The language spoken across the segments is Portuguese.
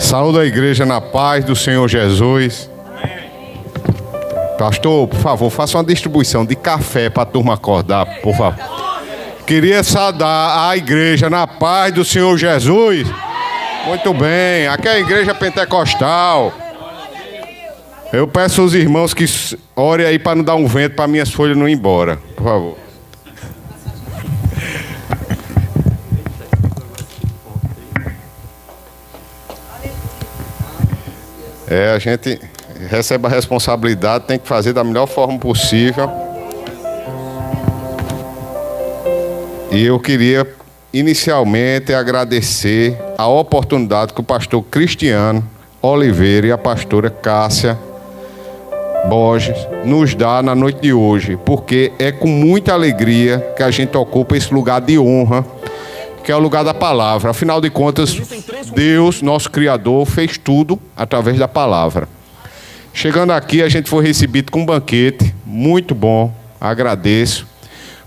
Saúde a igreja na paz do Senhor Jesus. Pastor, por favor, faça uma distribuição de café para a turma acordar, por favor. Queria saudar a igreja na paz do Senhor Jesus. Muito bem, aqui é a igreja pentecostal. Eu peço aos irmãos que orem aí para não dar um vento para minhas folhas não ir embora, por favor. A gente recebe a responsabilidade, tem que fazer da melhor forma possível. E eu queria inicialmente agradecer a oportunidade que o pastor Cristiano Oliveira e a pastora Cássia Borges nos dá na noite de hoje, porque é com muita alegria que a gente ocupa esse lugar de honra, que é o lugar da palavra. Afinal de contas, Deus, nosso Criador, fez tudo através da palavra. Chegando aqui, a gente foi recebido com um banquete muito bom, agradeço.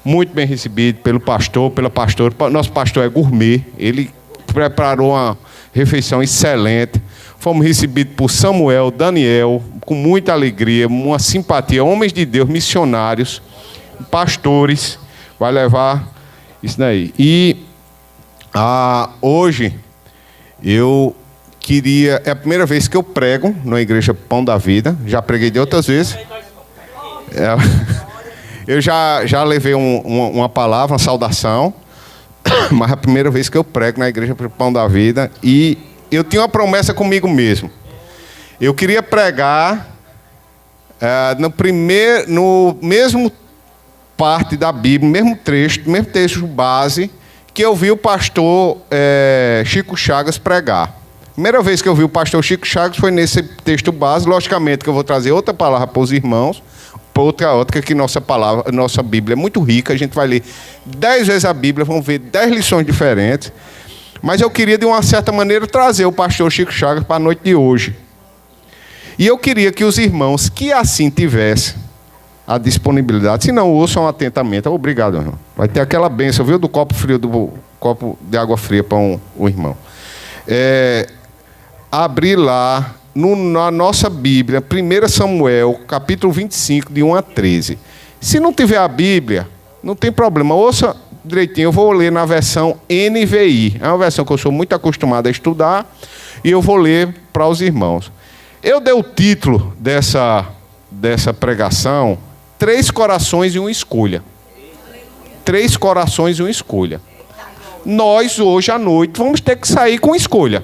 Muito bem recebido pelo pastor, pela pastora. Nosso pastor é gourmet, ele preparou uma refeição excelente. Fomos recebidos por Samuel, Daniel, com muita alegria, uma simpatia. Homens de Deus, missionários, pastores, vai levar isso daí. E hoje eu queria... É a primeira vez que eu prego na igreja Pão da Vida. Já preguei de outras vezes. Eu já levei uma palavra, uma saudação, mas é a primeira vez que eu prego na igreja Pão da Vida. E eu tinha uma promessa comigo mesmo. Eu queria pregar no mesmo parte da Bíblia, mesmo texto base, que eu vi o pastor Chico Chagas pregar. Primeira vez que eu vi o pastor Chico Chagas foi nesse texto base. Logicamente que eu vou trazer outra palavra para os irmãos, outra que nossa Bíblia é muito rica. A gente vai ler 10 vezes a Bíblia, vamos ver 10 lições diferentes. Mas eu queria, de uma certa maneira, trazer o pastor Chico Chagas para a noite de hoje. E eu queria que os irmãos que assim tivessem a disponibilidade, se não, ouçam atentamente. Obrigado, irmão. Vai ter aquela bênção, viu, do copo de água fria para o irmão. Abrir lá na nossa Bíblia, 1 Samuel, capítulo 25, de 1 a 13. Se não tiver a Bíblia, não tem problema. Ouça direitinho, eu vou ler na versão NVI. É uma versão que eu sou muito acostumado a estudar, e eu vou ler para os irmãos. Eu dei o título dessa pregação, 3 corações e uma escolha. 3 corações e uma escolha. Nós, hoje à noite, vamos ter que sair com escolha.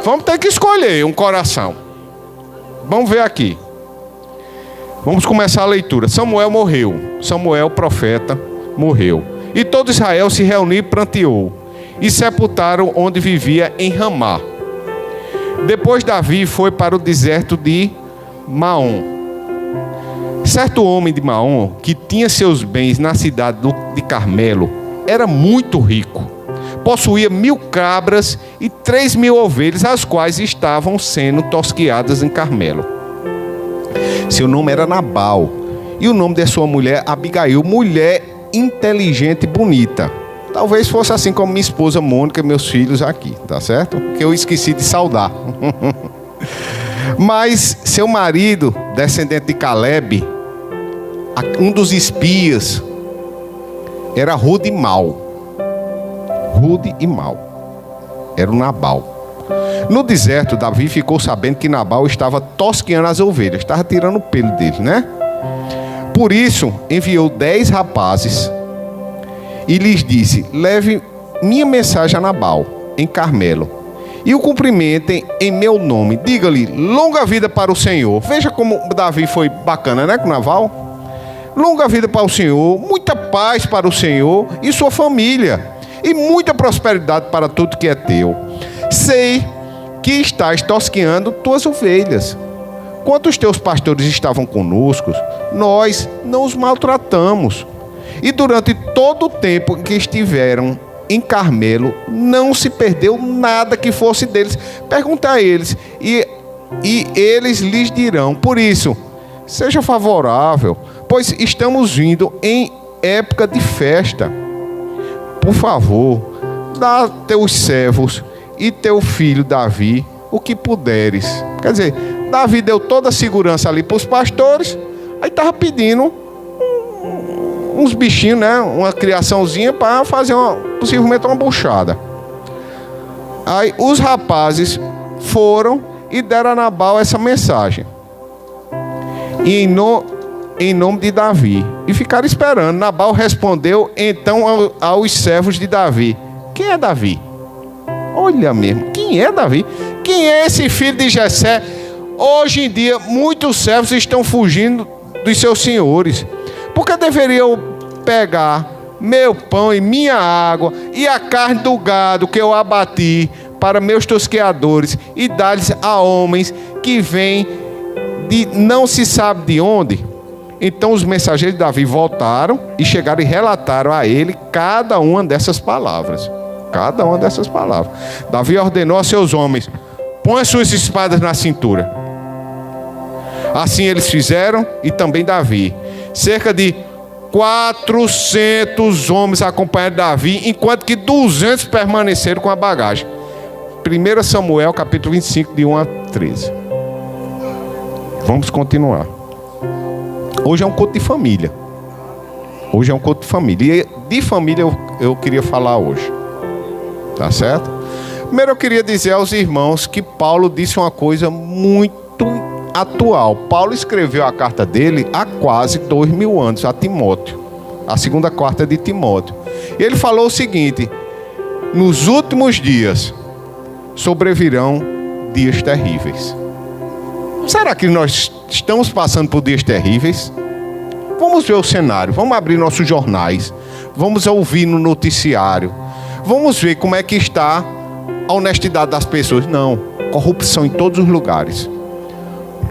Vamos ter que escolher um coração. Vamos ver aqui. Vamos começar a leitura. Samuel morreu. Samuel, profeta, morreu. E todo Israel se reuniu e pranteou. E sepultaram onde vivia em Ramá. Depois Davi foi para o deserto de Maom. Certo homem de Maom, que tinha seus bens na cidade de Carmelo, era muito rico. Possuía 1000 cabras e 3000 ovelhas, as quais estavam sendo tosquiadas em Carmelo. Seu nome era Nabal, e o nome de sua mulher Abigail, mulher inteligente e bonita. Talvez fosse assim como minha esposa Mônica e meus filhos aqui, tá certo? Que eu esqueci de saudar. Mas seu marido, descendente de Caleb, um dos espias, era rude e mau. Rude e mau. Era o Nabal. No deserto, Davi ficou sabendo que Nabal estava tosqueando as ovelhas, estava tirando o pelo dele, né? Por isso, enviou 10 rapazes e lhes disse: leve minha mensagem a Nabal, em Carmelo, e o cumprimentem em meu nome. Diga-lhe: longa vida para o Senhor. Veja como Davi foi bacana, né, com Nabal? Longa vida para o Senhor, muita paz para o Senhor e sua família, e muita prosperidade para tudo que é teu. Sei que estás tosqueando tuas ovelhas. Quando os teus pastores estavam conosco, nós não os maltratamos. E durante todo o tempo que estiveram em Carmelo, não se perdeu nada que fosse deles. Pergunta a eles, e eles lhes dirão. Por isso, seja favorável, pois estamos vindo em época de festa. Por favor, dá a teus servos e teu filho Davi o que puderes. Quer dizer, Davi deu toda a segurança ali para os pastores, aí estava pedindo uns bichinhos, né? Uma criaçãozinha para fazer possivelmente uma buchada. Aí os rapazes foram e deram a Nabal essa mensagem. E em nome de Davi. E ficaram esperando. Nabal respondeu então aos servos de Davi: quem é Davi? Olha mesmo, quem é Davi? Quem é esse filho de Jessé? Hoje em dia, muitos servos estão fugindo dos seus senhores. Porque deveriam pegar meu pão e minha água e a carne do gado que eu abati para meus tosqueadores e dar-lhes a homens que vêm de não se sabe de onde. Então os mensageiros de Davi voltaram e chegaram e relataram a ele cada uma dessas palavras. Cada uma dessas palavras. Davi ordenou a seus homens: põe as suas espadas na cintura. Assim eles fizeram, e também Davi. Cerca de 400 homens acompanharam Davi, enquanto que 200 permaneceram com a bagagem. 1 Samuel, capítulo 25, de 1 a 13. Vamos continuar. Hoje é um culto de família. Hoje é um culto de família. E de família eu queria falar hoje. Tá certo? Primeiro eu queria dizer aos irmãos que Paulo disse uma coisa muito atual. Paulo escreveu a carta dele há quase 2000 anos a Timóteo. A segunda carta de Timóteo. E ele falou o seguinte: nos últimos dias sobrevirão dias terríveis. Será que nós estamos passando por dias terríveis? Vamos ver o cenário, vamos abrir nossos jornais, vamos ouvir no noticiário, vamos ver como é que está a honestidade das pessoas. Não, corrupção em todos os lugares.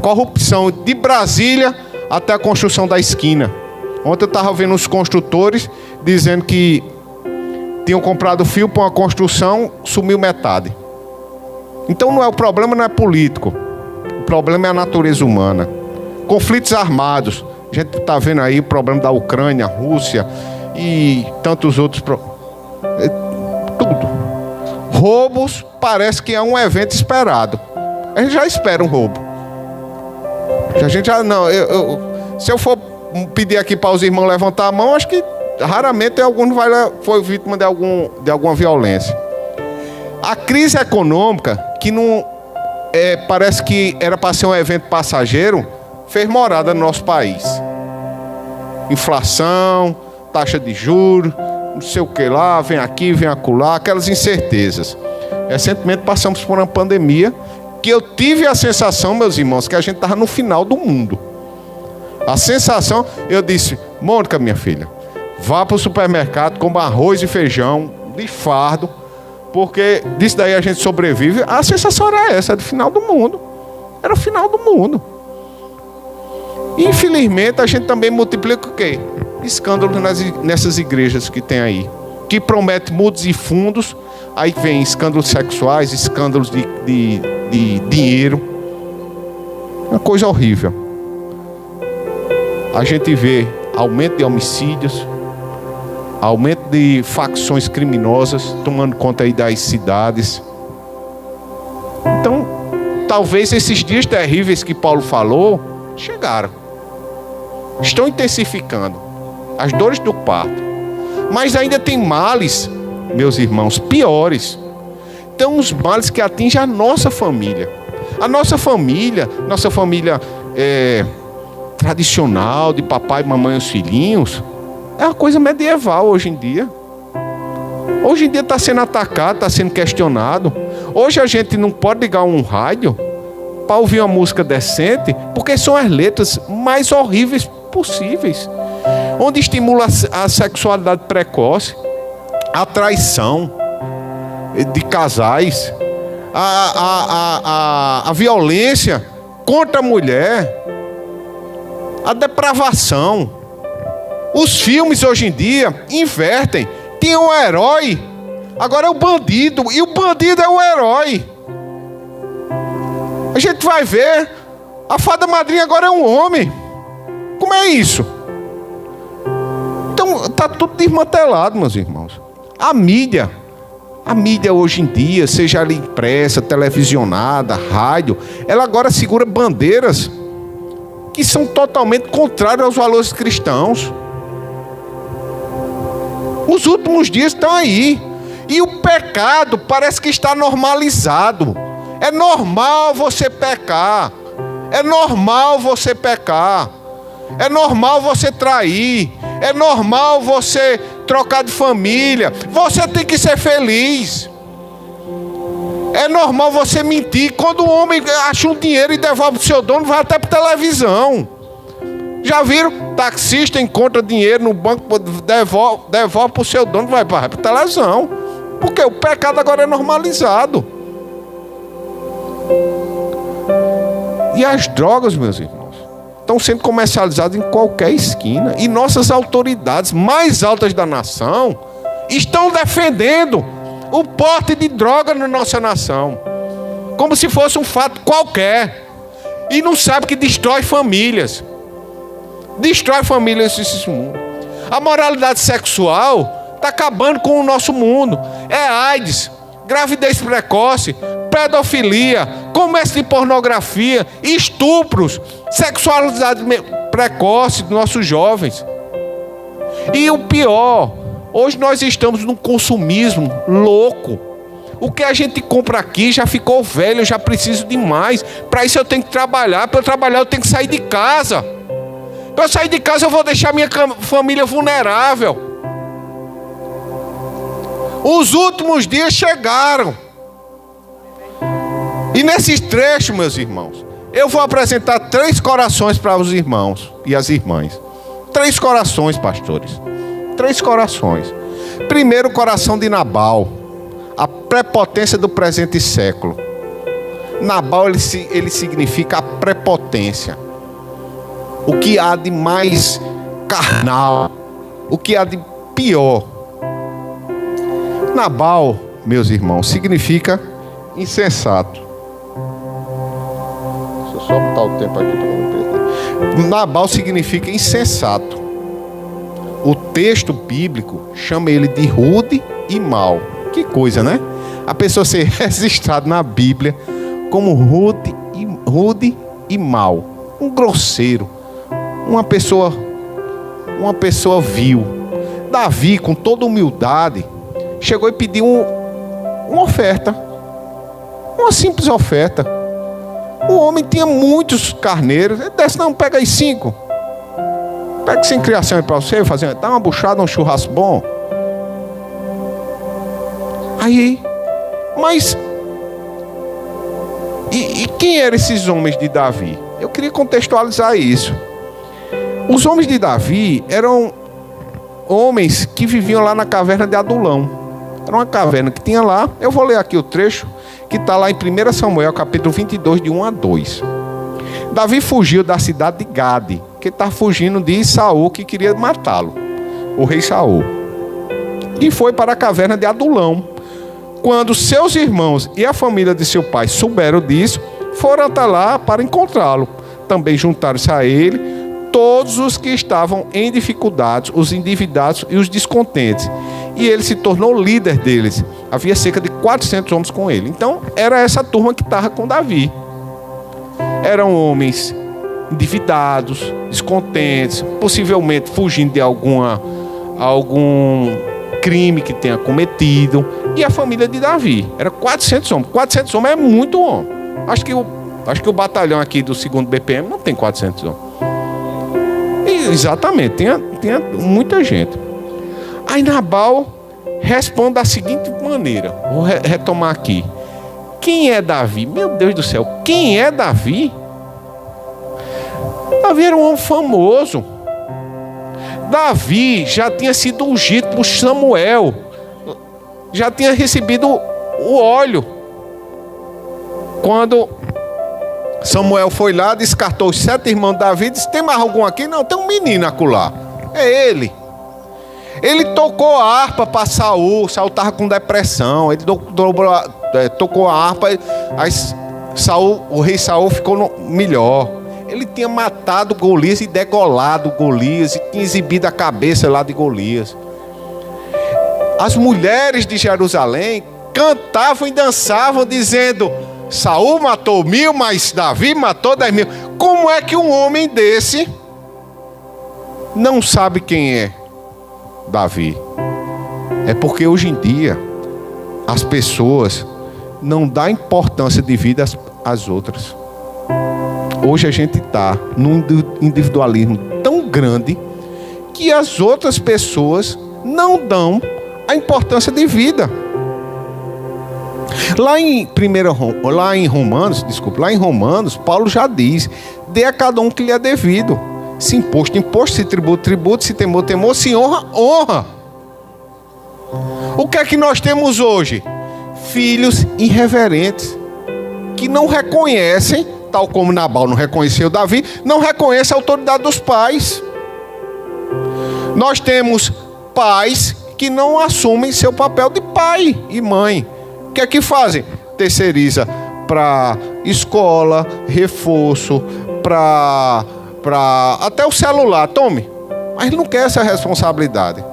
Corrupção de Brasília até a construção da esquina. Ontem eu estava vendo os construtores dizendo que tinham comprado fio para uma construção, sumiu metade. Então o problema não é político. O problema é a natureza humana. Conflitos armados. A gente está vendo aí o problema da Ucrânia, Rússia e tantos outros. Tudo. Roubos parece que é um evento esperado. A gente já espera um roubo. A gente já não. Se eu for pedir aqui para os irmãos levantar a mão, acho que raramente algum foi vítima de alguma violência. A crise econômica, que não parece que era para ser um evento passageiro, fez morada no nosso país. Inflação, taxa de juros, não sei o que lá, vem aqui, vem acolá, aquelas incertezas. Recentemente passamos por uma pandemia que eu tive a sensação, meus irmãos, que a gente estava no final do mundo. A sensação, eu disse: Mônica, minha filha, vá para o supermercado, coma arroz e feijão de fardo, porque disso daí a gente sobrevive. A sensação era essa, do final do mundo. Era o final do mundo. Infelizmente a gente também multiplica o quê? Escândalos nessas igrejas que tem aí, que prometem mundos e fundos. Aí vem escândalos sexuais, escândalos de dinheiro. Uma coisa horrível. A gente vê aumento de homicídios, aumento de facções criminosas tomando conta aí das cidades. Então, talvez esses dias terríveis que Paulo falou chegaram. Estão intensificando as dores do parto. Mas ainda tem males, meus irmãos, piores. Então, os males que atingem a nossa família. A nossa família tradicional, de papai, mamãe e os filhinhos, é uma coisa medieval hoje em dia. Hoje em dia está sendo atacado, está sendo questionado. Hoje a gente não pode ligar um rádio para ouvir uma música decente, porque são as letras mais horríveis possíveis, onde estimula a sexualidade precoce, a traição de casais, a violência contra a mulher, a depravação. Os filmes hoje em dia invertem. Tem um herói, agora é o bandido, e o bandido é o herói. A gente vai ver, a fada madrinha agora é um homem. Como é isso? Então está tudo desmantelado, meus irmãos. A mídia A mídia hoje em dia, seja ela impressa, televisionada, rádio, ela agora segura bandeiras que são totalmente contrárias aos valores cristãos. Os últimos dias estão aí. E o pecado parece que está normalizado. É normal você pecar. É normal você pecar. É normal você trair. É normal você trocar de família. Você tem que ser feliz. É normal você mentir. Quando o homem acha um dinheiro e devolve o seu dono, vai até para televisão. Já viram? Taxista encontra dinheiro no banco, devolve para o seu dono, vai para televisão. Porque o pecado agora é normalizado. E as drogas, meus irmãos, estão sendo comercializadas em qualquer esquina. E nossas autoridades mais altas da nação estão defendendo o porte de droga na nossa nação, como se fosse um fato qualquer. E não sabe que destrói famílias. Destrói famílias nesse mundo. A moralidade sexual está acabando com o nosso mundo. É AIDS, gravidez precoce, pedofilia, comércio de pornografia, estupros, sexualidade precoce dos nossos jovens. E o pior, hoje nós estamos num consumismo louco. O que a gente compra aqui já ficou velho, eu já preciso de mais. Para isso eu tenho que trabalhar, para eu trabalhar eu tenho que sair de casa. Para eu sair de casa eu vou deixar minha família vulnerável. Os últimos dias chegaram. E nesses trechos, meus irmãos, eu vou apresentar 3 corações para os irmãos e as irmãs. 3 corações, pastores. 3 corações. Primeiro, o coração de Nabal, a prepotência do presente século. Nabal, ele significa a prepotência. O que há de mais carnal, o que há de pior. Nabal, meus irmãos, significa insensato. Deixa eu só botar o tempo aqui para não perder. Nabal significa insensato. O texto bíblico chama ele de rude e mau. Que coisa, né? A pessoa ser registrada na Bíblia como rude e mau. Um grosseiro. Uma pessoa vil. Davi, com toda humildade, chegou e pediu uma oferta. Uma simples oferta. O homem tinha muitos carneiros. Ele disse, não, pega aí 5. Pega 5 criações para você, dá uma buchada, um churrasco bom. Aí, mas... E quem eram esses homens de Davi? Eu queria contextualizar isso. Os homens de Davi eram homens que viviam lá na caverna de Adulão. Era uma caverna que tinha lá. Eu vou ler aqui o trecho que está lá em 1 Samuel, capítulo 22, de 1 a 2. Davi fugiu da cidade de Gade, que estava fugindo de Saul, que queria matá-lo, o rei Saul. E foi para a caverna de Adulão. Quando seus irmãos e a família de seu pai souberam disso, foram até lá para encontrá-lo. Também juntaram-se a ele todos os que estavam em dificuldades, os endividados e os descontentes. E ele se tornou líder deles. Havia cerca de 400 homens com ele. Então, era essa turma que estava com Davi. Eram homens endividados, descontentes, possivelmente fugindo de algum crime que tenha cometido. E a família de Davi. Era 400 homens. 400 homens é muito homem. Acho que o batalhão aqui do 2º BPM não tem 400 homens. Exatamente, tinha muita gente. Aí Nabal responde da seguinte maneira. Vou retomar aqui. Quem é Davi? Meu Deus do céu, quem é Davi? Davi era um homem famoso. Davi já tinha sido ungido por Samuel. Já tinha recebido o óleo. Quando Samuel foi lá, descartou os 7 irmãos de Davi, disse, tem mais algum aqui? Não, tem um menino acolá. É ele. Ele tocou a harpa para Saul. Saul estava com depressão. Ele tocou a harpa. Aí o rei Saul ficou melhor. Ele tinha matado Golias e degolado Golias. E tinha exibido a cabeça lá de Golias. As mulheres de Jerusalém cantavam e dançavam, dizendo: Saul matou 1000, mas Davi matou 10.000. Como é que um homem desse não sabe quem é Davi? É porque hoje em dia as pessoas não dão importância de vida às outras. Hoje a gente está num individualismo tão grande que as outras pessoas não dão a importância de vida. Lá em Romanos, Paulo já diz: dê a cada um que lhe é devido. Se imposto, imposto; se tributo, tributo; se temor, temor; se honra, honra. O que é que nós temos hoje? Filhos irreverentes, que não reconhecem, tal como Nabal não reconheceu Davi, não reconhece a autoridade dos pais. Nós temos pais que não assumem seu papel de pai e mãe. O que é que fazem? Terceiriza para escola, reforço, para até o celular. Tome. Mas ele não quer essa responsabilidade.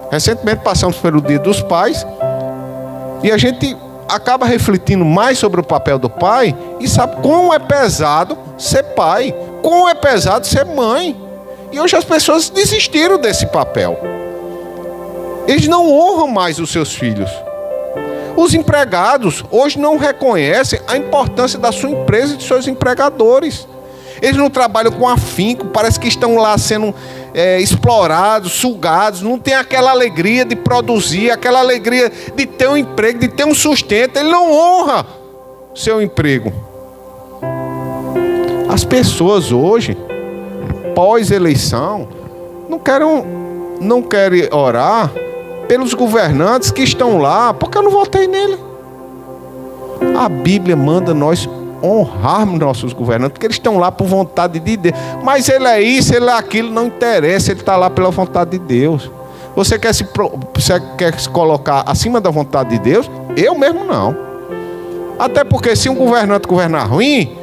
Recentemente passamos pelo Dia dos Pais e a gente acaba refletindo mais sobre o papel do pai e sabe como é pesado ser pai, como é pesado ser mãe. E hoje as pessoas desistiram desse papel. Eles não honram mais os seus filhos. Os empregados hoje não reconhecem a importância da sua empresa e de seus empregadores. Eles não trabalham com afinco, parece que estão lá sendo explorados, sugados. Não tem aquela alegria de produzir, aquela alegria de ter um emprego, de ter um sustento. Ele não honra seu emprego. As pessoas hoje, pós-eleição, não querem orar pelos governantes que estão lá, porque eu não votei nele. A Bíblia manda nós honrarmos nossos governantes, porque eles estão lá por vontade de Deus. Mas ele é isso, ele é aquilo, não interessa, ele está lá pela vontade de Deus. Você quer se colocar acima da vontade de Deus? Eu mesmo não. Até porque se um governante governar ruim,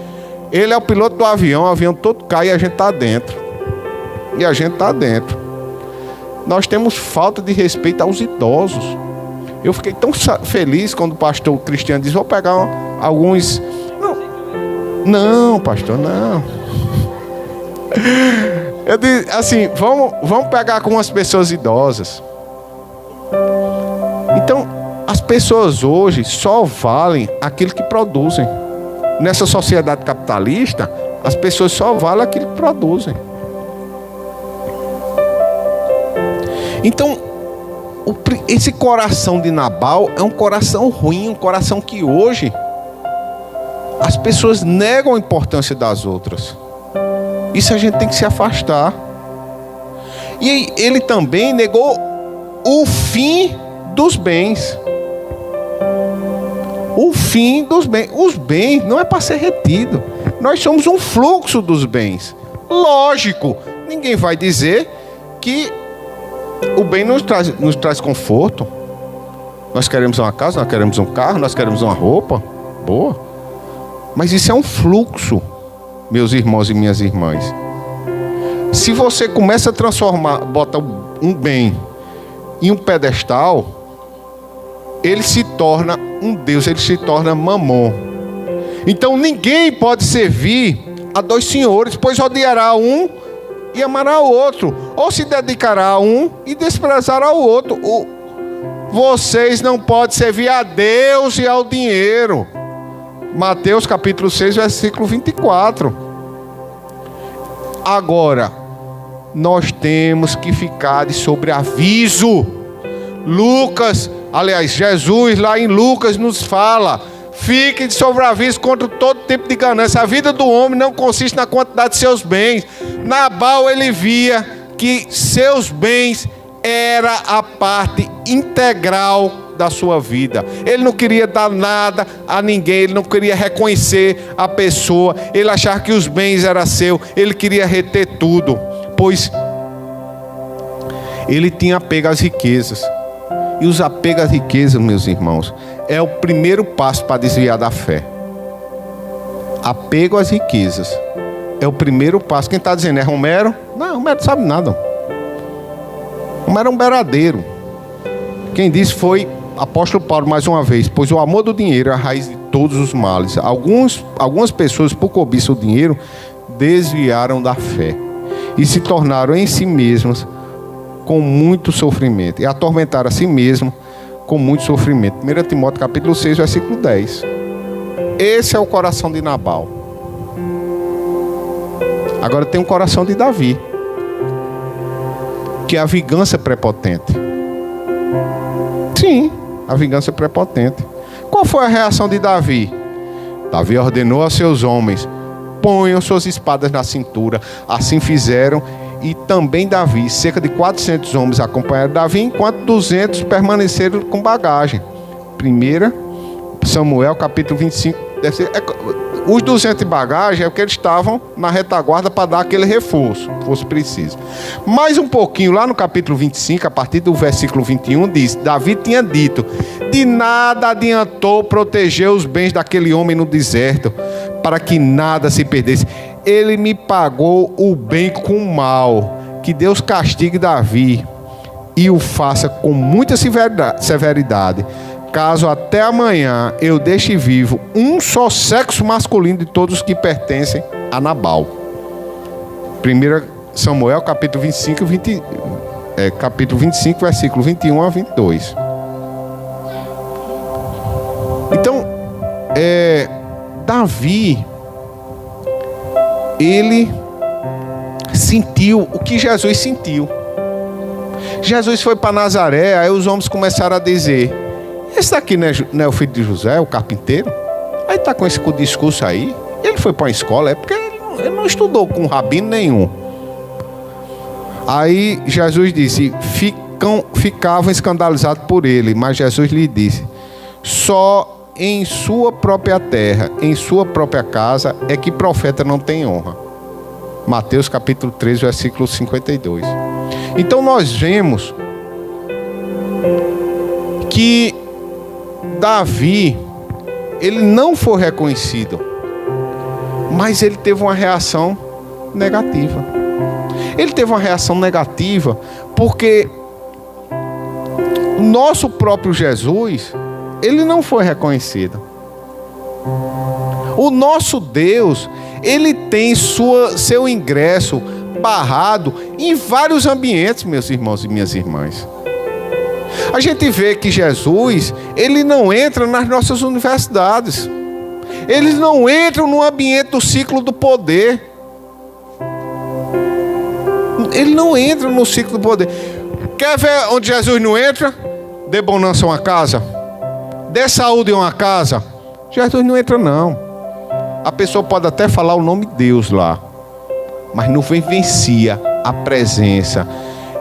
ele é o piloto do avião, o avião todo cai e a gente está dentro. E a gente está dentro. Nós temos falta de respeito aos idosos. Eu fiquei tão feliz quando o pastor Cristiano disse: vou pegar alguns... Não, pastor, não. Eu disse assim: vamos pegar com umas pessoas idosas. Então, as pessoas hoje só valem aquilo que produzem. Nessa sociedade capitalista, as pessoas só valem aquilo que produzem. Então, esse coração de Nabal é um coração ruim, um coração que hoje as pessoas negam a importância das outras. Isso a gente tem que se afastar. E ele também negou o fim dos bens. O fim dos bens. Os bens não é para ser retido. Nós somos um fluxo dos bens. Lógico, ninguém vai dizer que o bem nos traz conforto. Nós queremos uma casa, nós queremos um carro, nós queremos uma roupa boa. Mas isso é um fluxo, meus irmãos e minhas irmãs. Se você começa a transformar, bota um bem em um pedestal, ele se torna um Deus, ele se torna mamon. Então ninguém pode servir a dois senhores, pois odiará um e amará o outro, ou se dedicará a um e desprezará ao outro. Vocês não podem servir a Deus e ao dinheiro. Mateus capítulo 6, versículo 24. Agora, nós temos que ficar de sobreaviso. Jesus lá em Lucas nos fala: fique de sobreaviso contra todo tipo de ganância. A vida do homem não consiste na quantidade de seus bens. Nabal, ele via que seus bens era a parte integral da sua vida. Ele não queria dar nada a ninguém, ele não queria reconhecer a pessoa, ele achava que os bens eram seus, ele queria reter tudo, pois ele tinha apego às riquezas. E os apegos às riquezas, meus irmãos, é o primeiro passo para desviar da fé. Apego às riquezas é o primeiro passo. Quem está dizendo é Romero? Não, Romero não sabe nada. Romero é um beradeiro. Quem disse foi apóstolo Paulo, mais uma vez, pois o amor do dinheiro é a raiz de todos os males. Algumas pessoas, por cobiça do dinheiro, desviaram da fé e se tornaram em si mesmas com muito sofrimento, e atormentaram a si mesmo com muito sofrimento. 1 Timóteo capítulo 6, versículo 10. Esse é o coração de Nabal. Agora tem o coração de Davi, que é a vingança prepotente. Sim, a vingança prepotente. Qual foi a reação de Davi? Davi ordenou a seus homens: ponham suas espadas na cintura. Assim fizeram, e também Davi. Cerca de 400 homens acompanharam Davi, enquanto 200 permaneceram com bagagem. 1 Samuel capítulo 25. Os 200 de bagagem é porque eles estavam na retaguarda para dar aquele reforço, se fosse preciso. Mais um pouquinho, lá no capítulo 25, a partir do versículo 21, diz: Davi tinha dito: de nada adiantou proteger os bens daquele homem no deserto, para que nada se perdesse. Ele me pagou o bem com o mal. Que Deus castigue Davi e o faça com muita severidade, caso até amanhã eu deixe vivo um só sexo masculino de todos os que pertencem a Nabal. 1 Samuel capítulo 25, versículo 21 a 22. Então, Davi, ele sentiu o que Jesus sentiu. Jesus foi para Nazaré, aí os homens começaram a dizer: esse daqui não é o filho de José, o carpinteiro? Aí está com esse discurso aí. Ele foi para uma escola, é porque ele não estudou com rabino nenhum. Aí Jesus disse: ficavam escandalizados por ele. Mas Jesus lhe disse: só em sua própria terra, em sua própria casa, é que profeta não tem honra. Mateus capítulo 13, versículo 52. Então nós vemos que Davi, ele não foi reconhecido, mas ele teve uma reação negativa. Ele teve uma reação negativa porque o nosso próprio Jesus, ele não foi reconhecido. O nosso Deus, ele tem seu ingresso barrado em vários ambientes, meus irmãos e minhas irmãs. A gente vê que Jesus, ele não entra nas nossas universidades. Eles não entram no ambiente do ciclo do poder. Ele não entra no ciclo do poder. Quer ver onde Jesus não entra? Dê bonança a uma casa. Dê saúde a uma casa. Jesus não entra, não. A pessoa pode até falar o nome de Deus lá, mas não vivencia a presença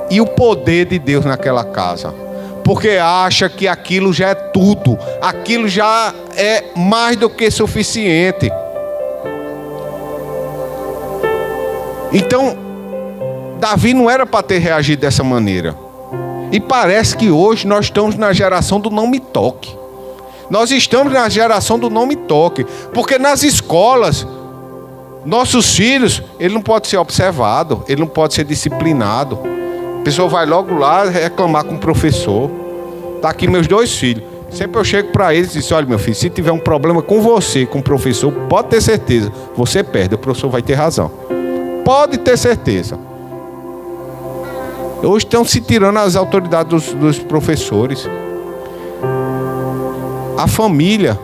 e o poder de Deus naquela casa, porque acha que aquilo já é tudo, aquilo já é mais do que suficiente. Então, Davi não era para ter reagido dessa maneira. E parece que hoje nós estamos na geração do não me toque. Nós estamos na geração do não me toque, porque nas escolas, nossos filhos, ele não pode ser observado, ele não pode ser disciplinado. A pessoa vai logo lá reclamar com o professor. Está aqui meus 2 filhos. Sempre eu chego para eles e disse: olha, meu filho, se tiver um problema com você, com o professor, pode ter certeza, você perde, o professor vai ter razão. Pode ter certeza. Hoje estão se tirando as autoridades dos professores. A família,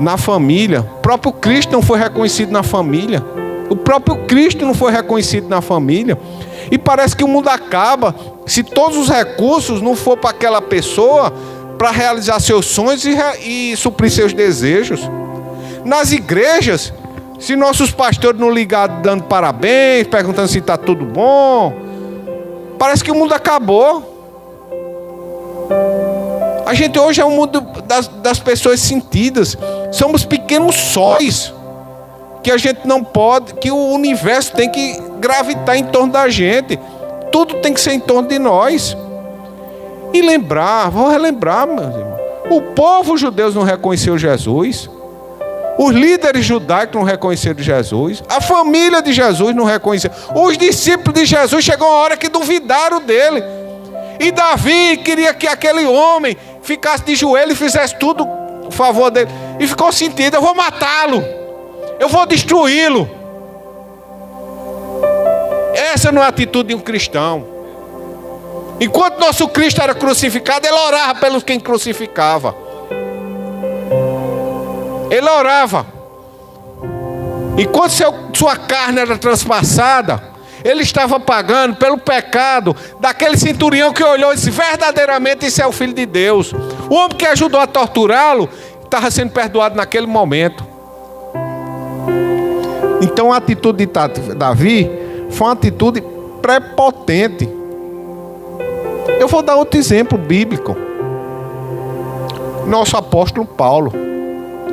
na família, o próprio Cristo não foi reconhecido na família. O próprio Cristo não foi reconhecido na família. E parece que o mundo acaba se todos os recursos não for para aquela pessoa para realizar seus sonhos e suprir seus desejos. Nas igrejas, se nossos pastores não ligarem dando parabéns, perguntando se está tudo bom, parece que o mundo acabou. A gente hoje é um mundo das pessoas sentidas. Somos pequenos sóis que a gente não pode, que o universo tem que gravitar em torno da gente. Tudo tem que ser em torno de nós. E vou relembrar, meus irmãos. O povo judeu não reconheceu Jesus. Os líderes judaicos não reconheceram Jesus. A família de Jesus não reconheceu. Os discípulos de Jesus chegou uma hora que duvidaram dele. E Davi queria que aquele homem ficasse de joelho e fizesse tudo a favor dele. E ficou sentido: eu vou matá-lo, eu vou destruí-lo. Essa não é a atitude de um cristão. Enquanto nosso Cristo era crucificado, ele orava pelos quem crucificava. Ele orava. Enquanto sua carne era transpassada, ele estava pagando pelo pecado daquele centurião que olhou e disse: verdadeiramente esse é o Filho de Deus. O homem que ajudou a torturá-lo estava sendo perdoado naquele momento. Então a atitude de Davi foi uma atitude prepotente. Eu vou dar outro exemplo bíblico. Nosso apóstolo Paulo,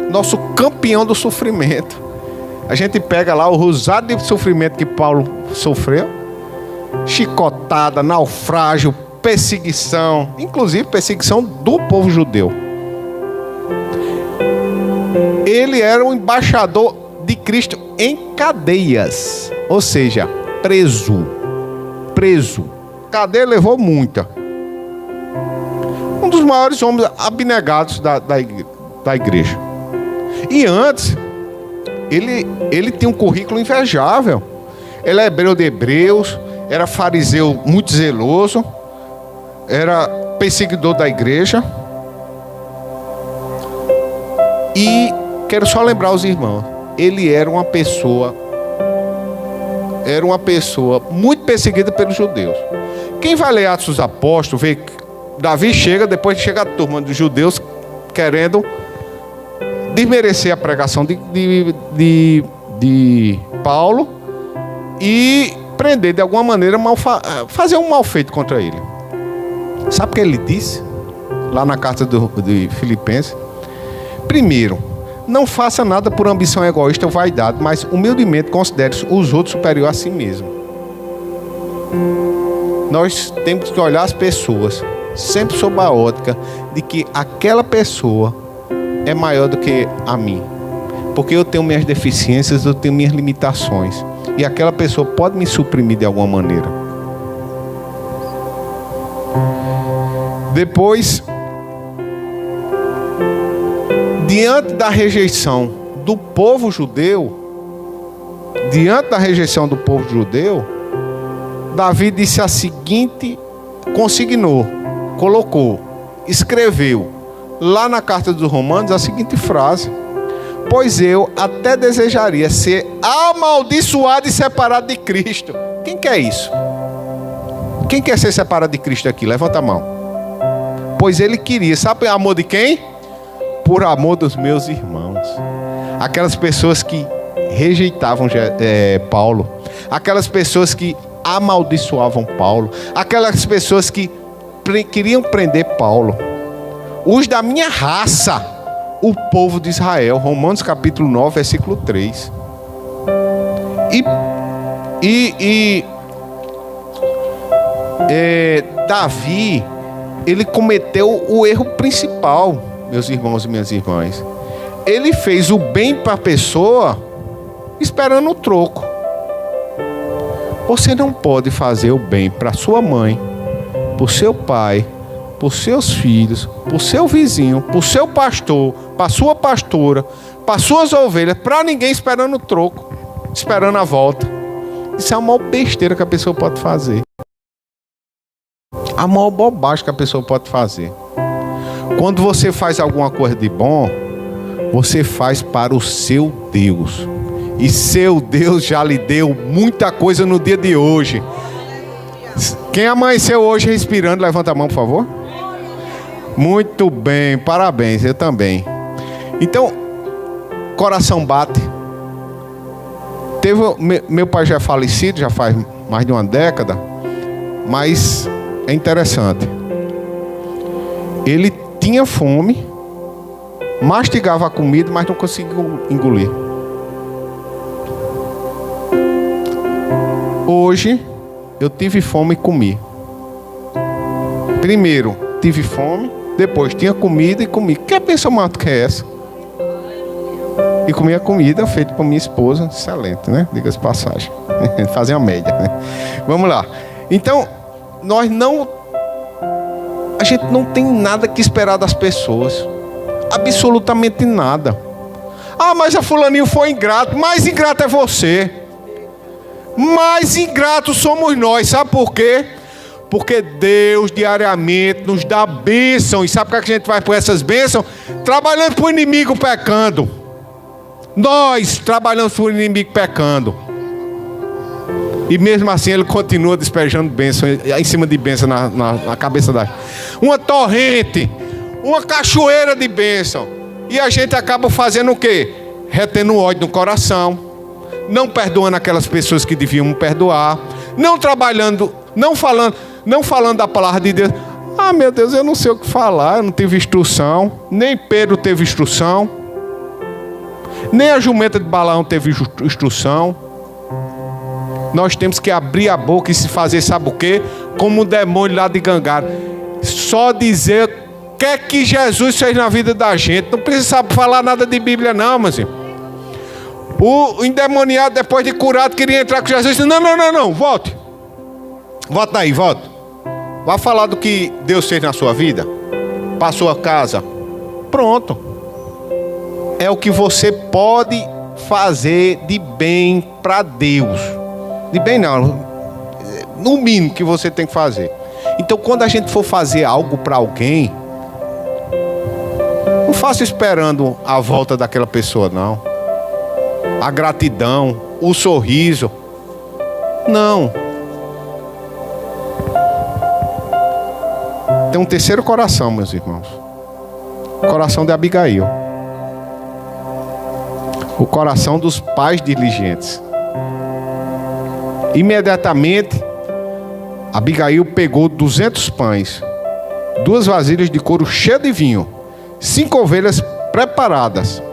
nosso campeão do sofrimento. A gente pega lá o rosário de sofrimento que Paulo sofreu: chicotada, naufrágio, perseguição, inclusive perseguição do povo judeu. Ele era um embaixador de Cristo em cadeias, ou seja, preso. Cadeia levou muita. Um dos maiores homens abnegados da igreja. E antes, ele tinha um currículo invejável. Ele é hebreu de hebreus, era fariseu muito zeloso, era perseguidor da igreja. E quero só lembrar os irmãos, ele era uma pessoa muito perseguida pelos judeus. Quem vai ler Atos dos Apóstolos, vê que Davi chega, depois chega a turma dos judeus querendo desmerecer a pregação de Paulo e prender de alguma maneira, fazer um mal feito contra ele. Sabe o que ele disse lá na carta de Filipenses? Primeiro, não faça nada por ambição egoísta ou vaidade, mas humildemente considere os outros superior a si mesmo. Nós temos que olhar as pessoas sempre sob a ótica de que aquela pessoa é maior do que a mim, porque eu tenho minhas deficiências, eu tenho minhas limitações, e aquela pessoa pode me suprimir de alguma maneira. Depois, diante da rejeição do povo judeu, Davi disse a seguinte, colocou, escreveu lá na carta dos Romanos a seguinte frase: pois eu até desejaria ser amaldiçoado e separado de Cristo. Quem quer isso? Quem quer ser separado de Cristo aqui? Levanta a mão. Pois ele queria, sabe amor de quem? Por amor dos meus irmãos. Aquelas pessoas que rejeitavam Paulo, aquelas pessoas que amaldiçoavam Paulo, aquelas pessoas que queriam prender Paulo, os da minha raça, o povo de Israel. Romanos capítulo 9, versículo 3. Davi, ele cometeu o erro principal, meus irmãos e minhas irmãs. Ele fez o bem para a pessoa esperando o troco. Você não pode fazer o bem para sua mãe, para o seu pai, para os seus filhos, para o seu vizinho, para o seu pastor, para a sua pastora, para as suas ovelhas, para ninguém, esperando o troco, esperando a volta. Isso é a maior besteira que a pessoa pode fazer. A maior bobagem que a pessoa pode fazer. Quando você faz alguma coisa de bom, você faz para o seu Deus. E seu Deus já lhe deu muita coisa no dia de hoje. Quem amanheceu hoje respirando, levanta a mão, por favor. Muito bem, parabéns, eu também. Então, coração bate. Meu pai já é falecido, já faz mais de uma década, mas é interessante. Ele tinha fome, mastigava a comida, mas não conseguia engolir. Hoje, eu tive fome e comi. Primeiro, tive fome, depois tinha comida e comi. Que pessoa mais que é essa? E comi a comida feita por minha esposa, excelente, né? Diga-se de passagem. Fazer uma média, né? Vamos lá. Então, nós não... A gente não tem nada que esperar das pessoas. Absolutamente nada. Ah, mas a fulaninho foi ingrato. Mais ingrato é você. Mais ingrato somos nós. Sabe por quê? Porque Deus diariamente nos dá bênção. E sabe o que a gente faz por essas bênçãos? Trabalhando para o inimigo pecando. Nós trabalhamos para o inimigo pecando. E mesmo assim ele continua despejando bênção em cima de bênção na cabeça da gente. Uma torrente, uma cachoeira de bênção. E a gente acaba fazendo o quê? Retendo ódio no coração, não perdoando aquelas pessoas que deviam perdoar, não trabalhando, não falando da palavra de Deus. Ah, meu Deus, eu não sei o que falar, eu não tive instrução. Nem Pedro teve instrução. Nem a jumenta de Balaão teve instrução. Nós temos que abrir a boca e se fazer, sabe o quê? Como um demônio lá de Gangara. Só dizer o que é que Jesus fez na vida da gente. Não precisa falar nada de Bíblia não, mas o endemoniado, depois de curado, queria entrar com Jesus. Disse, não, volte. Volta aí, volta. Vá falar do que Deus fez na sua vida, para a sua casa. Pronto. É o que você pode fazer de bem para Deus. De bem não, no mínimo que você tem que fazer. Então quando a gente for fazer algo para alguém, não faça esperando a volta daquela pessoa não. A gratidão, o sorriso. Não. Tem um terceiro coração, meus irmãos. O coração de Abigail. O coração dos pais diligentes. Imediatamente, Abigail pegou 200 pães, 2 vasilhas de couro cheias de vinho, 5 ovelhas preparadas,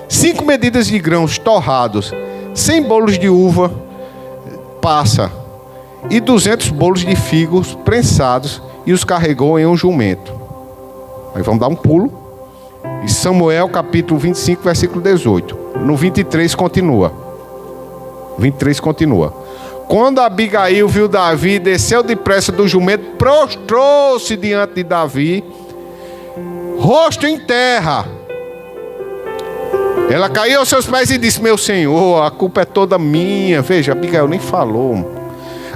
5 medidas de grãos torrados, 100 bolos de uva passa e 200 bolos de figos prensados, e os carregou em um jumento. Aí vamos dar um pulo. E Samuel capítulo 25, versículo 18. No 23 continua. 23 continua. Quando Abigail viu Davi, desceu depressa do jumento, prostrou-se diante de Davi, rosto em terra. Ela caiu aos seus pés e disse, meu senhor, a culpa é toda minha. Veja, Abigail nem falou.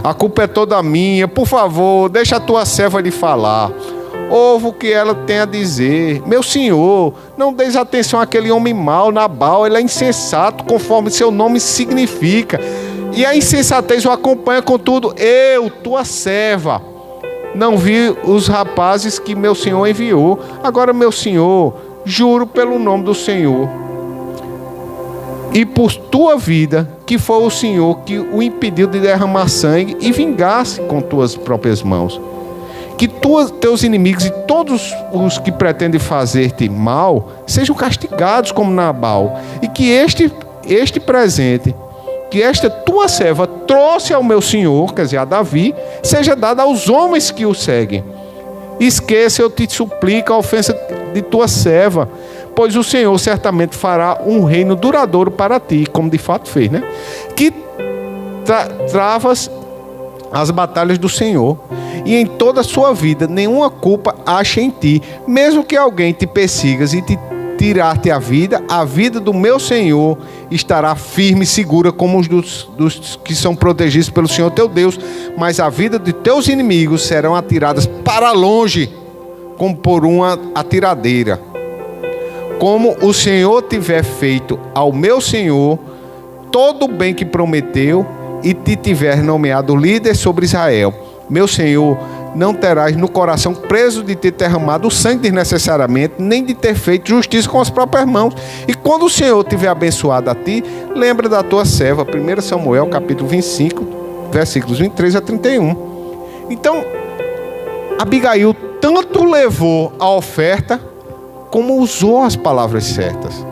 A culpa é toda minha, por favor, deixa a tua serva lhe falar. Ouve o que ela tem a dizer. Meu senhor, não deis atenção àquele homem mau, Nabal, ele é insensato, conforme seu nome significa. E a insensatez o acompanha, contudo, eu, tua serva, não vi os rapazes que meu senhor enviou. Agora, meu senhor, juro pelo nome do Senhor e por tua vida, que foi o Senhor que o impediu de derramar sangue e vingasse com tuas próprias mãos. Que teus inimigos e todos os que pretendem fazer-te mal sejam castigados como Nabal. E que este presente que esta tua serva trouxe ao meu senhor, quer dizer, a Davi, seja dado aos homens que o seguem. Esqueça, eu te suplico, a ofensa de tua serva, pois o Senhor certamente fará um reino duradouro para ti, como de fato fez, né? Que travas as batalhas do Senhor, e em toda a sua vida nenhuma culpa acha em ti, mesmo que alguém te persiga e te tirar-te a vida do meu Senhor estará firme e segura como os dos que são protegidos pelo Senhor teu Deus, mas a vida de teus inimigos serão atiradas para longe, como por uma atiradeira. Como o Senhor tiver feito ao meu Senhor todo o bem que prometeu, e te tiver nomeado líder sobre Israel, meu Senhor, não terás no coração preso de ter derramado o sangue desnecessariamente, nem de ter feito justiça com as próprias mãos. E quando o Senhor tiver abençoado a ti, lembra da tua serva. 1 Samuel capítulo 25, versículos 23 a 31. Então, Abigail tanto levou a oferta, como usou as palavras certas.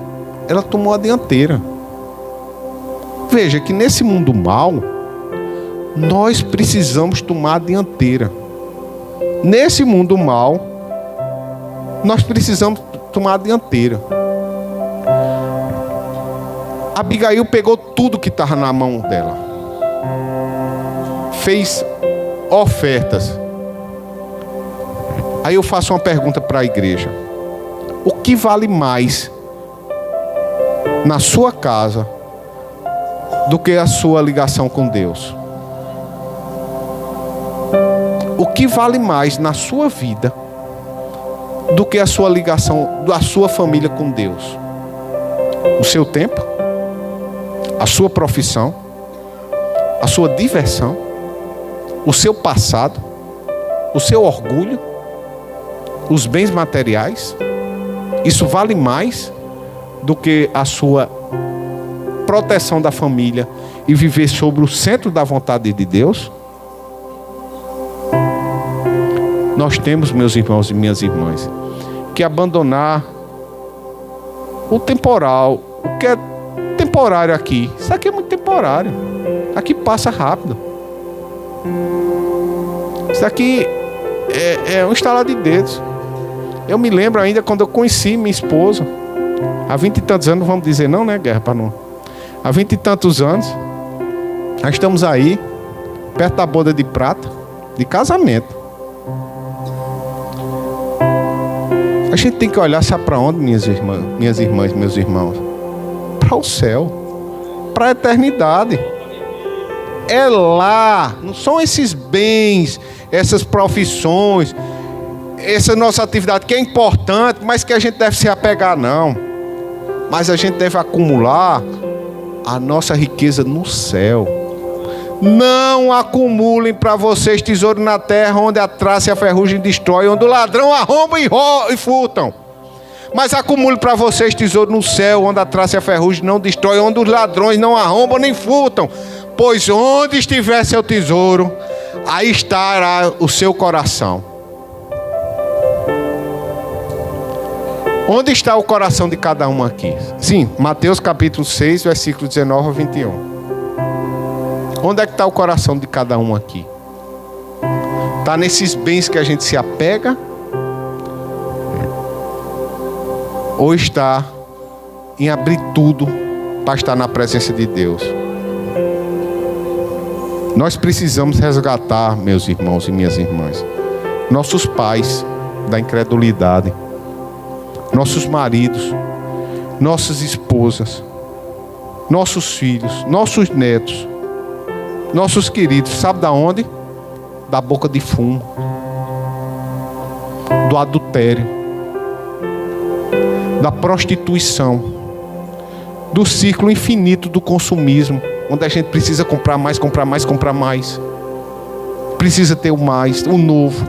Ela tomou a dianteira. Veja que nesse mundo mal, nós precisamos tomar a dianteira. Nesse mundo mal, nós precisamos tomar a dianteira. Abigail pegou tudo que estava na mão dela. Fez ofertas. Aí eu faço uma pergunta para a igreja: o que vale mais na sua casa do que a sua ligação com Deus? O que vale mais na sua vida do que a sua ligação da sua família com Deus? O seu tempo? A sua profissão? A sua diversão? O seu passado? O seu orgulho? Os bens materiais? Isso vale mais do que a sua proteção da família e viver sobre o centro da vontade de Deus? Nós temos, meus irmãos e minhas irmãs, que abandonar o temporal. O que é temporário aqui? Isso aqui é muito temporário. Aqui passa rápido. Isso aqui é um estalar de dedos. Eu me lembro ainda quando eu conheci minha esposa, há 20 e tantos anos, não vamos dizer não, né, Guerra? Há 20 e tantos anos, nós estamos aí, perto da boda de prata, de casamento. A gente tem que olhar, sabe para onde, minhas irmãs, meus irmãos? Para o céu, para a eternidade. É lá, não são esses bens, essas profissões, essa nossa atividade que é importante, mas que a gente deve se apegar, não. Mas a gente deve acumular a nossa riqueza no céu. Não acumulem para vocês tesouro na terra, onde a traça e a ferrugem destrói, onde o ladrão arromba e furtam. Mas acumule para vocês tesouro no céu, onde a traça e a ferrugem não destrói, onde os ladrões não arrombam nem furtam. Pois onde estiver seu tesouro, aí estará o seu coração. Onde está o coração de cada um aqui? Sim, Mateus capítulo 6, versículo 19 a 21. Onde é que está o coração de cada um aqui? Está nesses bens que a gente se apega? Ou está em abrir tudo para estar na presença de Deus? Nós precisamos resgatar, meus irmãos e minhas irmãs, nossos pais da incredulidade, nossos maridos, nossas esposas, nossos filhos, nossos netos, nossos queridos. Sabe da onde? Da boca de fumo, do adultério, da prostituição, do ciclo infinito do consumismo, onde a gente precisa comprar mais, comprar mais, comprar mais. Precisa ter o mais, o novo.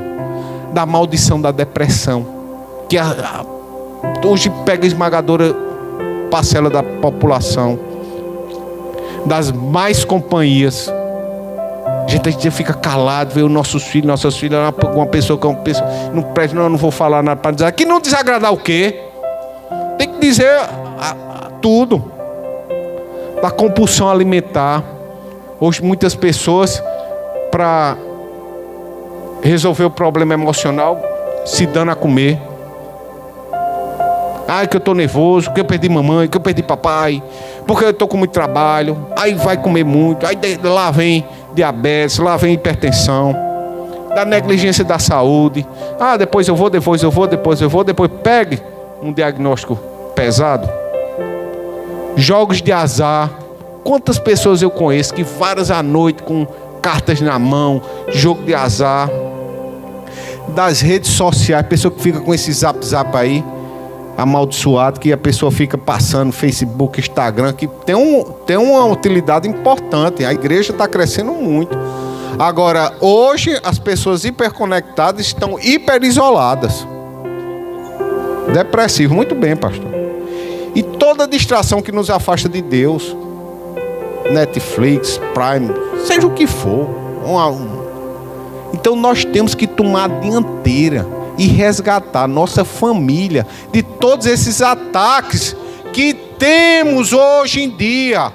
Da maldição da depressão, que hoje pega a esmagadora parcela da população. Das mais companhias. A gente fica calado, vê os nossos filhos, nossas filhas, uma pessoa que não presta, não vou falar nada para dizer. Aqui não desagradar o quê? Tem que dizer tudo. Da compulsão alimentar. Hoje muitas pessoas, para resolver o problema emocional, se dando a comer. Que eu estou nervoso, que eu perdi mamãe, que eu perdi papai, porque eu estou com muito trabalho. Aí vai comer muito, aí lá vem diabetes, lá vem hipertensão, da negligência da saúde. Depois eu vou, depois pegue um diagnóstico pesado. Jogos de azar. Quantas pessoas eu conheço que várias à noite com cartas na mão, jogo de azar. Das redes sociais, pessoa que fica com esse zap aí, amaldiçoado, que a pessoa fica passando Facebook, Instagram, que tem uma utilidade importante. A igreja está crescendo muito. Agora, hoje as pessoas hiperconectadas estão hiperisoladas. Depressivo, muito bem, pastor. E toda distração que nos afasta de Deus, Netflix, Prime, seja o que for, então nós temos que tomar a dianteira e resgatar nossa família de todos esses ataques que temos hoje em dia.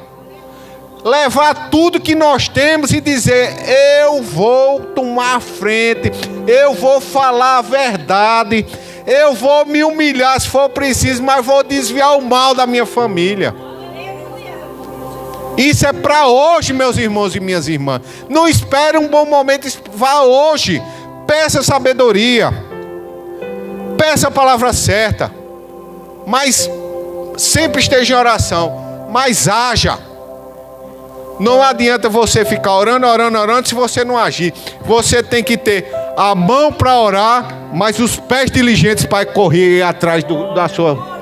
Levar tudo que nós temos e dizer: eu vou tomar a frente, eu vou falar a verdade, eu vou me humilhar se for preciso, mas vou desviar o mal da minha família. Isso é para hoje, meus irmãos e minhas irmãs. Não espere um bom momento, vá hoje. Peça sabedoria. peça a palavra certa, mas sempre esteja em oração, mas haja. Não adianta você ficar orando se você não agir. Você tem que ter a mão para orar, mas os pés diligentes para correr atrás da sua...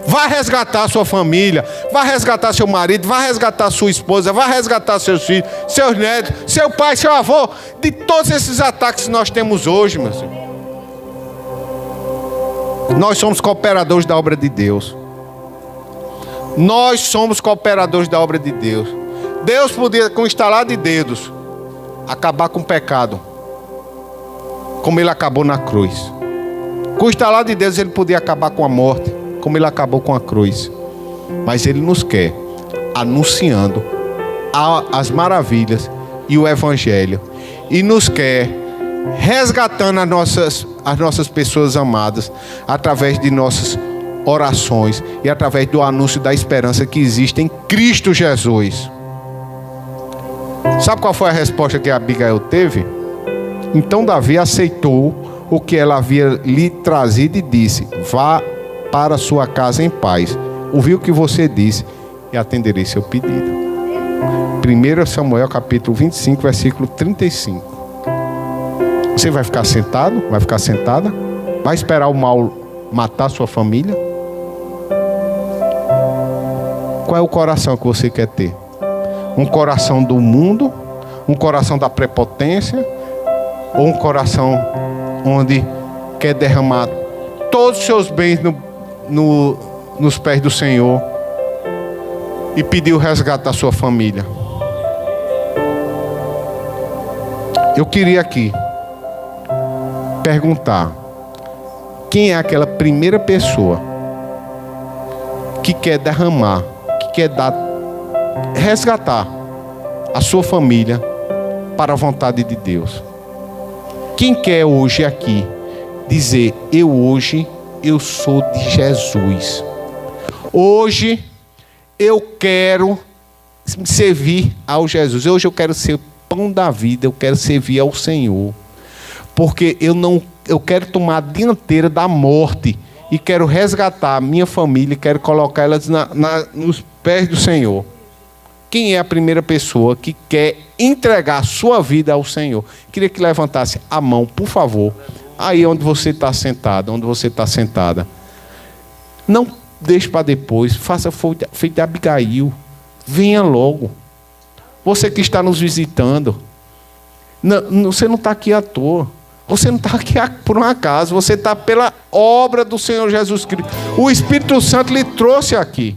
Vai resgatar a sua família, vai resgatar seu marido, vai resgatar sua esposa, vai resgatar seus filhos, seus netos, seu pai, seu avô, de todos esses ataques que nós temos hoje, meus irmãos. Nós somos cooperadores da obra de Deus. Nós somos cooperadores da obra de Deus. Deus podia, com estalar de dedos, acabar com o pecado, como Ele acabou na cruz. Com estalar de dedos, Ele podia acabar com a morte, como Ele acabou com a cruz. Mas Ele nos quer anunciando as maravilhas e o Evangelho, e nos quer resgatando as nossas pessoas amadas através de nossas orações e através do anúncio da esperança que existe em Cristo Jesus. Sabe qual foi a resposta que Abigail teve? Então Davi aceitou o que ela havia lhe trazido e disse: vá para sua casa em paz. Ouvi o que você disse e atenderei seu pedido. 1 Samuel capítulo 25, versículo 35. Você vai ficar sentado? Vai ficar sentada? Vai esperar o mal matar sua família? Qual é o coração que você quer ter? Um coração do mundo? Um coração da prepotência? Ou um coração onde quer derramar todos os seus bens nos pés do Senhor e pedir o resgate da sua família? Eu queria aqui perguntar: quem é aquela primeira pessoa que quer derramar, que quer resgatar a sua família para a vontade de Deus? Quem quer hoje aqui dizer: hoje eu sou de Jesus, hoje eu quero servir ao Jesus, hoje eu quero ser pão da vida, eu quero servir ao Senhor, porque eu quero tomar a dianteira da morte e quero resgatar a minha família, quero colocar elas nos pés do Senhor. Quem é a primeira pessoa que quer entregar a sua vida ao Senhor? Queria que levantasse a mão, por favor, aí onde você está sentado, onde você está sentada. Não deixe para depois, faça feito Abigail, venha logo. Você que está nos visitando, você não está aqui à toa. Você não está aqui por um acaso. Você está pela obra do Senhor Jesus Cristo. O Espírito Santo lhe trouxe aqui.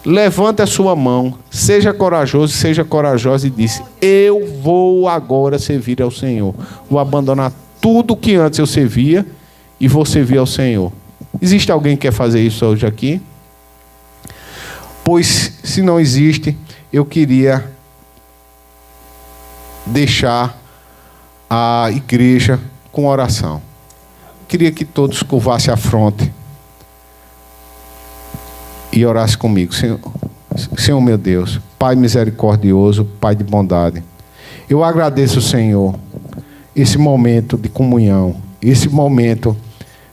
Levante a sua mão, seja corajoso, seja corajosa e disse: eu vou agora servir ao Senhor. Vou abandonar tudo que antes eu servia e vou servir ao Senhor. Existe alguém que quer fazer isso hoje aqui? Pois, se não existe, eu queria deixar a igreja com oração. Queria que todos curvassem a fronte e orassem comigo. Senhor meu Deus, Pai misericordioso, Pai de bondade, eu agradeço, Senhor, esse momento de comunhão, esse momento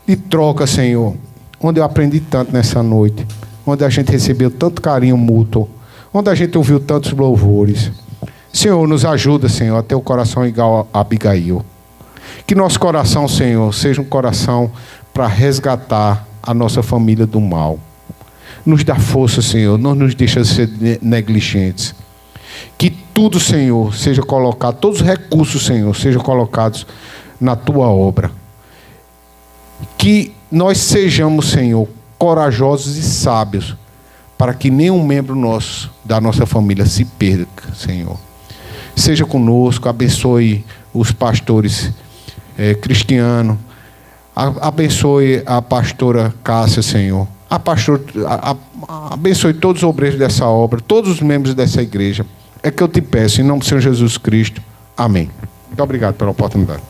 de troca, Senhor, onde eu aprendi tanto nessa noite, onde a gente recebeu tanto carinho mútuo, onde a gente ouviu tantos louvores. Senhor, nos ajuda, Senhor, a ter o coração igual a Abigail. Que nosso coração, Senhor, seja um coração para resgatar a nossa família do mal. Nos dá força, Senhor, não nos deixa ser negligentes. Que tudo, Senhor, seja colocado, todos os recursos, Senhor, sejam colocados na Tua obra. Que nós sejamos, Senhor, corajosos e sábios, para que nenhum membro nosso, da nossa família, se perca, Senhor. Seja conosco, abençoe os pastores cristianos, abençoe a pastora Cássia, Senhor. Abençoe todos os obreiros dessa obra, todos os membros dessa igreja. É que eu te peço, em nome do Senhor Jesus Cristo. Amém. Muito obrigado pela oportunidade.